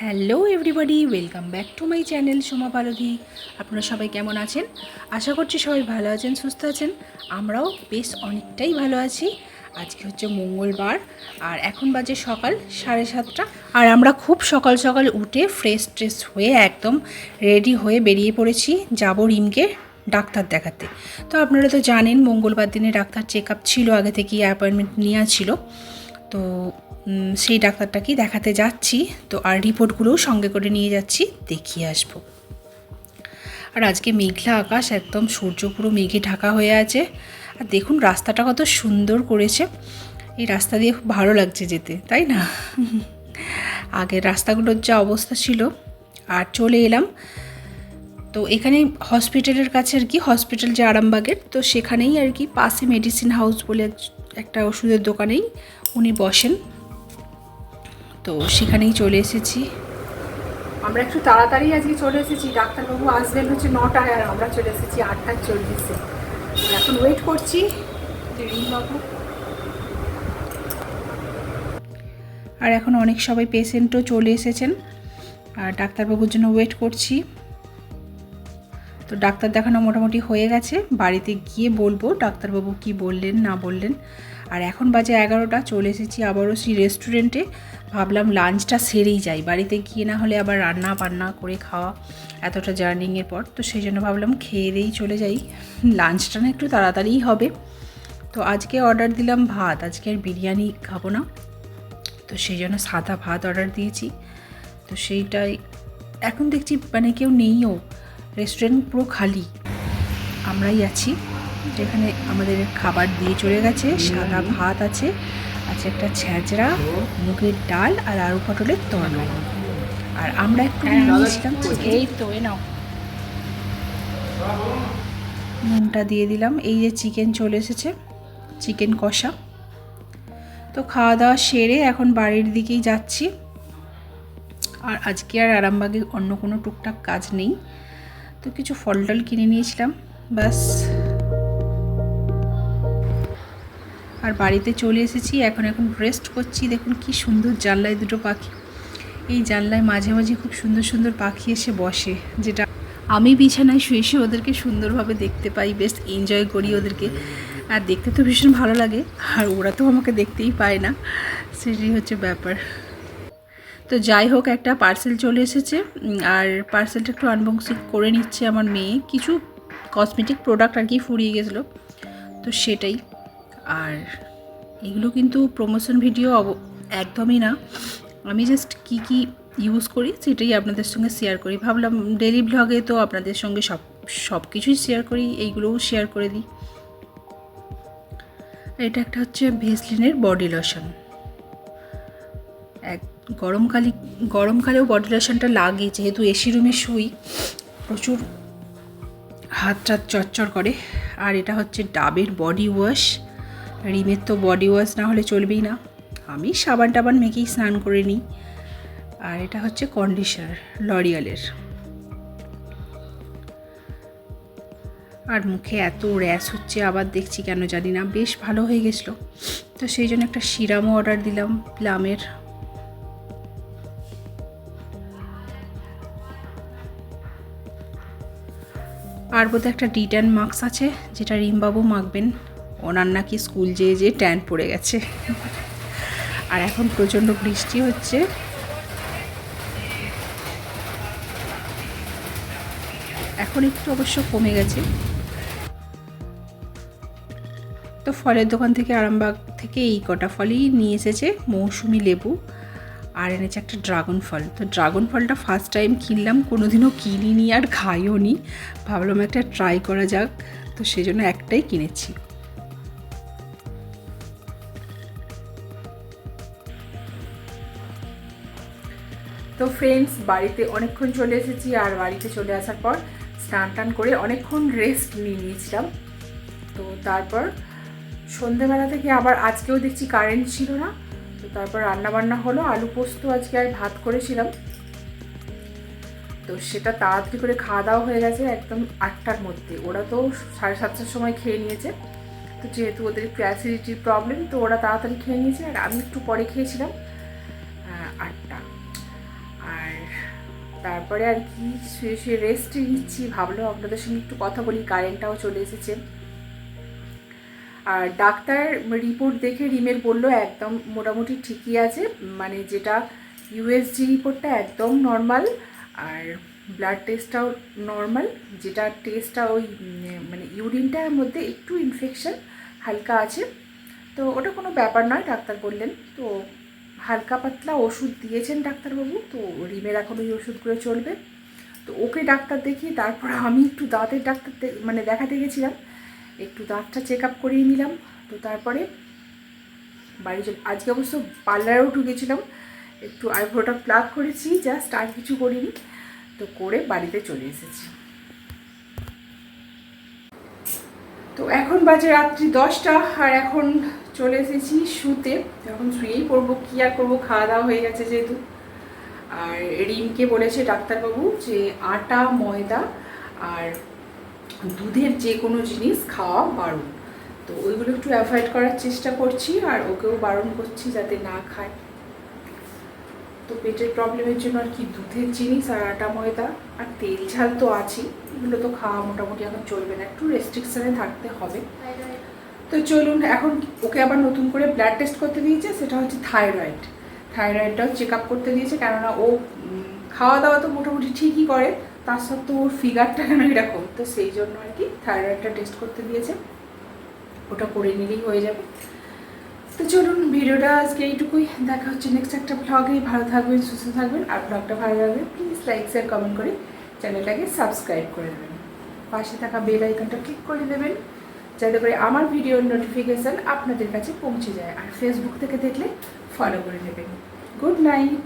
Hello everybody, welcome back to my channel Soma Pardhi. আপনারা সবাই কেমন আছেন? আশা করছি সবাই ভালো আছেন, সুস্থ আছেন। আমরাও বেশ অনেকটাই ভালো আছি। আজকে হচ্ছে মঙ্গলবার আর এখন বাজে সকাল 7:30। আর আমরা খুব সকাল সকাল উঠে ফ্রেশ ট্রেশ হয়ে একদম রেডি হয়ে বেরিয়ে পড়েছি, যাব রিমকে ডাক্তার দেখাতে। তো আপনারা তো জানেন মঙ্গলবার দিনে ডাক্তার চেক আপ ছিল, আগে থেকেই অ্যাপয়েন্টমেন্ট নেওয়া ছিল। তো সেই ডাক্তারটাকেই দেখাতে যাচ্ছি। তো আর রিপোর্টগুলোও সঙ্গে করে নিয়ে যাচ্ছি, দেখিয়ে আসবো। আর আজকে মেঘলা আকাশ, একদম সূর্য পুরো মেঘে ঢাকা হয়ে আছে। আর দেখুন রাস্তাটা কত সুন্দর করেছে। এই রাস্তা দিয়ে খুব ভালো লাগছে যেতে, তাই না? আগের রাস্তাগুলোর যা অবস্থা ছিল। আর চলে এলাম তো এখানে হসপিটালের কাছে আর কি, হসপিটাল যে আরামবাগের, তো সেখানেই আর কি পাশে মেডিসিন হাউস বলে একটা ওষুধের দোকানেই উনি বসেন। তো সেখানেই চলে এসেছি। আমরা একটু তাড়াতাড়ি আজকে চলে এসেছি, ডাক্তারবাবু আসবেন হচ্ছে 9টায় আর আমরা চলে এসেছি 8:40। এখন ওয়েট করছি রিমবাবু। আর এখন অনেক সবাই পেশেন্টও চলে এসেছেন আর ডাক্তারবাবুর জন্য ওয়েট করছি। তো ডাক্তার দেখানো মোটামুটি হয়ে গেছে, বাড়িতে গিয়ে বলবো ডাক্তারবাবু কি বললেন না বললেন। আর এখন বাজে 11টা, চলে এসেছি আবারও সেই রেস্টুরেন্টে। ভাবলাম লাঞ্চটা সেরেই যাই, বাড়িতে গিয়ে না হলে আবার রান্না বান্না করে খাওয়া এতটা জার্নিংয়ের পর, তো সেই জন্য ভাবলাম খেয়ে দিয়েই চলে যাই। লাঞ্চটা না একটু তাড়াতাড়িই হবে। তো আজকে অর্ডার দিলাম ভাত, আজকে আর বিরিয়ানি খাবো না, তো সেই জন্য সাদা ভাত অর্ডার দিয়েছি। তো সেইটাই এখন দেখছি মানে কেউ নেইও, রেস্টুরেন্ট পুরো খালি, আমরাই আছি। যেখানে আমাদের খাবার দিয়ে চলে গেছে, সাদা ভাত আছে, আছে একটা ছ্যাঁচড়া, মুগের ডাল আর আলু পটলের তরকারি। আর আমরা একটু নিয়েছিলাম, এই তো এ নাও নুনটা দিয়ে দিলাম। এই যে চিকেন চলে এসেছে, চিকেন কষা। তো খাওয়া দাওয়া সেরে এখন বাড়ির দিকেই যাচ্ছি। আর আজকে আর আরামবাগে অন্য কোনো টুকটাক কাজ নেই, তো কিছু ফল টল কিনে নিয়েছিলাম, ব্যাস। আর বাড়িতে চলে এসেছি, এখন রেস্ট করছি। দেখুন কি সুন্দর, জানলায় দুটো পাখি, এই জানলায় মাঝে মাঝে খুব সুন্দর সুন্দর পাখি এসে বসে, যেটা আমি বিছানায় শুয়ে শুয়ে ওদেরকে সুন্দরভাবে দেখতে পাই, বেশ এনজয় করি ওদেরকে। আর দেখতে তো ভীষণ ভালো লাগে, আর ওরা তো আমাকে দেখতেই পায় না, সেটাই হচ্ছে ব্যাপার। তো যাই হোক, একটা পার্সেল চলে এসেছে আর পার্সেলটা একটু আনবক্সিং করে নিচ্ছে আমার মেয়ে। কিছু কসমেটিক প্রোডাক্ট আর কি ফুরিয়ে গেছিলো, তো সেটাই। আর এগুলো কিন্তু প্রমোশন ভিডিও একদমই না, আমি জাস্ট কি ইউজ করি সেটাই আপনাদের সঙ্গে শেয়ার করি। ভাবলাম ডেলি ব্লগে তো আপনাদের সঙ্গে সব কিছুই শেয়ার করি, এইগুলোও শেয়ার করে দিই। এটা একটা হচ্ছে ভেসলিনের বডি লোশন। গরমকালেও বডি লোশনটা লাগে, যেহেতু এসি রুমে শুই, প্রচুর হাত টাত চরচর করে। আর এটা হচ্ছে ডাবের বডি ওয়াশ। রিমের তো বডি ওয়াশ না হলে চলবেই না, আমি সাবান টাবান মেখেই স্নান করে নিই। আর এটা হচ্ছে কন্ডিশনার লরিয়ালের। আর মুখে এত র্যাশ হচ্ছে আবার, দেখছি কেন জানি না, বেশ ভালো হয়ে গেছিলো, তো সেই জন্য একটা সিরামও অর্ডার দিলাম প্লামের। আর বোধহয় একটা ডিট্যান মাস্ক আছে, যেটা রিমবাবু মাখবেন, ওনার নাকি স্কুল যেয়ে ট্যান পড়ে গেছে। আর এখন প্রচণ্ড বৃষ্টি হচ্ছে, এখন একটু অবশ্য কমে গেছে। তো ফলের দোকান থেকে, আরামবাগ থেকে এই কটা ফলই নিয়ে এসেছে, মৌসুমি লেবু আর এনেছে একটা ড্রাগন ফল। তো ড্রাগন ফলটা ফার্স্ট টাইম কিনলাম, কোনোদিনও কিনিনি আর খাইও নি, ভাবলাম একটা ট্রাই করা যাক, তো সেজন্য একটাই কিনেছি। তো ফ্রেন্ডস, বাড়িতে অনেকক্ষণ চলে এসেছি। আর বাড়িতে চলে আসার পর স্নান টান করে অনেকক্ষণ রেস্ট নিয়েছিলাম। তো তারপর সন্ধেবেলা থেকে আবার আজকেও দেখছি কারেন্ট ছিল না, তো তারপর রান্নাবান্না হলো। আলু পোস্ত আজকে আর ভাত করেছিলাম, তো সেটা তাড়াতাড়ি করে খাওয়া দাওয়া হয়ে গেছে একদম 8টার মধ্যে। ওরা তো 7:30টার সময় খেয়ে নিয়েছে, তো যেহেতু ওদের একটু অ্যাসিডিটির প্রবলেম, তো ওরা তাড়াতাড়ি খেয়ে নিয়েছে আর আমি একটু পরে খেয়েছিলাম 8টা। আর তারপরে আর কি শুয়ে শুয়ে রেস্ট নিচ্ছি, ভাবলাম আপনাদের সঙ্গে একটু কথা বলি। কারেন্টটাও চলে এসেছে। আর ডাক্তার রিপোর্ট দেখে রিমের বললো একদম মোটামুটি ঠিকই আছে, মানে যেটা ইউএসজি রিপোর্টটা একদম নর্মাল, আর ব্লাড টেস্টটাও নর্মাল। যেটা টেস্টটা ওই মানে ইউরিনটার মধ্যে একটু ইনফেকশন হালকা আছে, তো ওটা কোনো ব্যাপার নয় ডাক্তার বললেন। তো হালকা পাতলা ওষুধ দিয়েছেন ডাক্তারবাবু, তো রিমের এখন ওই ওষুধগুলো চলবে। তো ওকে ডাক্তার দেখিয়ে তারপর আমি একটু দাঁতের ডাক্তার মানে দেখাতে গেছিলাম, একটু দাঁতটা চেক আপ করিয়ে নিলাম। তো তারপরে বাড়ি আজকে অবশ্য পার্লারেও ঢুকেছিলাম, একটু আইব্রোটা প্লাগ করেছি জাস্ট, আর কিছু করিনি। তো করে বাড়িতে চলে এসেছি। তো এখন বাজে রাত্রি 10টা, আর এখন চলে এসেছি শুতে। এখন শুয়েই পড়বো, কী আর করবো, খাওয়া দাওয়া হয়ে গেছে যেহেতু। আর রিমকে বলেছে ডাক্তারবাবু যে আটা, ময়দা আর দুধের যে কোনো জিনিস খাওয়া বারণ, তো ওইগুলো একটু অ্যাভয়েড করার চেষ্টা করছি, আর ওকেও বারণ করছি যাতে না খায়। তো পেটের প্রবলেমের জন্য আর কি দুধের জিনিস আর আটা, ময়দা আর তেল ঝাল তো আছেই, এগুলো তো খাওয়া মোটামুটি এখন চলবে না, একটু রেস্ট্রিকশানে থাকতে হবে। তো চলুন, এখন ওকে আবার নতুন করে ব্লাড টেস্ট করতে দিয়েছে, সেটা হচ্ছে থাইরয়েডটাও চেক আপ করতে দিয়েছে, কেননা ও খাওয়া দাওয়া তো মোটামুটি ঠিকই করে, তার সত্ত্বেও ওর ফিগারটা কেন এরকম, তো সেই জন্য আর কি থাইরয়েডটা টেস্ট করতে দিয়েছে, ওটা করে নিলেই হয়ে যাবে। তো চলুন, ভিডিওটা আজকে এইটুকুই, দেখা হচ্ছে নেক্সট একটা ব্লগে। ভালো থাকবেন, সুস্থ থাকবেন, আর ব্লগটা ভালো লাগবে প্লিজ লাইক শেয়ার কমেন্ট করে চ্যানেলটাকে সাবস্ক্রাইব করে দেবেন, পাশে থাকা বেল আইকনটা ক্লিক করে দেবেন যাতে করে আমার ভিডিওর নোটিফিকেশান আপনাদের কাছে পৌঁছে যায়, আর ফেসবুক থেকে দেখলে ফলো করে নেবেন। Good night.